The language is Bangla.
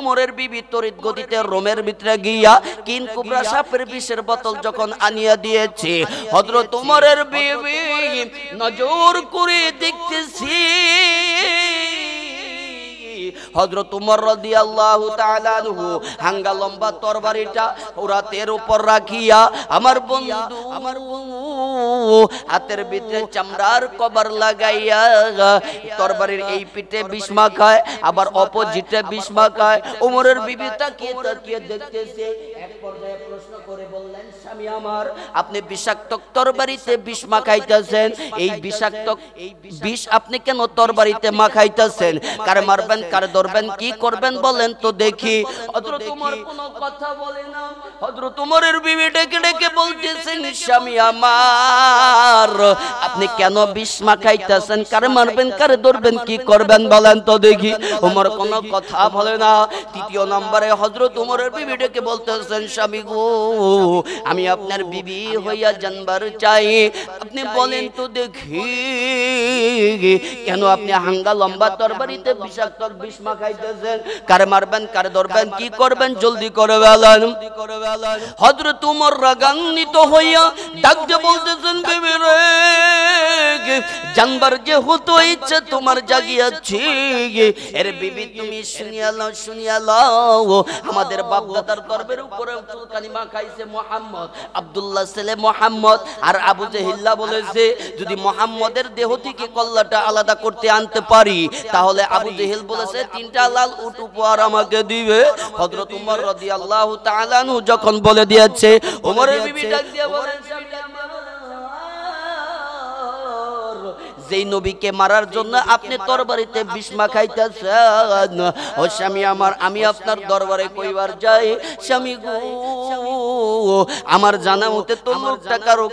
উমরের বিবি তড়িৎ গতিতে রোমের ভিতরে গিয়া কিন কুবরা সাপের বিষের বোতল যখন আনিয়া দিয়েছে, হযরত উমরের বিবি নজর করে দেখতেছি হযরত উমর রাদিয়াল্লাহু তাআলা আনহু হাঙ্গা লম্বা তরবারিটা উরাতের উপর রাখিয়া আমার বন্ধু হাতের ভিতরে চামড়ার কভার লাগাইয়া তরবারির এই পিঠে বিষ মাখায়, আবার অপোজিটে বিষ মাখায়। উমরের বিবি তাকিয়ে তাকিয়ে দেখতেছে। এক পর্যায়ে প্রশ্ন করে বললেন, স্বামী আমার, আপনি বিষাক্ত তরবারিতে বিষ মাখাইতেছেন, এই বিষাক্ত বিষ আপনি কেন তরবারিতে মাখাইতেছেন? কারে মারবেন, কারে ধরবেন, কি করবেন বলেন তো দেখি। হযরত উমর কোনো কথা বলে না। হযরত উমরের বিবি ডেকে ডেকে বলতেছেন, স্বামী আমার, আপনি কেন বিষ মাখাইতেছেন? কারে মারবেন, কারে ধরবেন, কি করবেন বলেন তো দেখি। উমর কোনো কথা বলে না। তৃতীয় নম্বরে হযরত উমরের বিবি ডেকে বলতেছেন, স্বামী গো, আমি আপনার বিবি হইয়া জানবার চাই, আপনি বলেন তো দেখি কেন আপনি হাঙ্গা লম্বা তরবারিতে বিষাক্ত বিষ মাখাইতেছেন? কারে মারবেন, কারে ধরবেন, কি করবেন, জলদি করে বলেন। হযরত উমর রাগান্বিত হইয়া ডাক দিয়ে বলতেছেন, বিবি রে, জানবার যে হতো ইচ্ছে তোমার জাগিয়াছে। এর বিবি তুমি শুনিয়া লাও, শুনিয়া লাও, আমাদের বাপ দাদার গর্বের উপরে চুলকানি মাখাইছে মুহাম্মদ, আব্দুল্লাহ ছেলে মুহাম্মদ। আর আবু জেহেল্লা বলেছে, যদি মুহাম্মদের দেহ থেকে কল্লাটা আলাদা করতে আনতে পারি, তাহলে আবু জেহেল বলেছে 3টা লাল উট উপহার আমাকে দিবে। হযরত উমর রাদিয়াল্লাহু তাআলা আনহু যখন বলে দিয়েছে, উমরের বিবি ডাক দিয়ে বলেন, যেই নবীকে মারার জন্য আপনি তরবারিতে বিষ মাখাইতেছেন, ও স্বামী আমার, আমি আপনার দরবারে কইবার যাই, স্বামী গো, আমার জানা মতে তো লোকটা কারো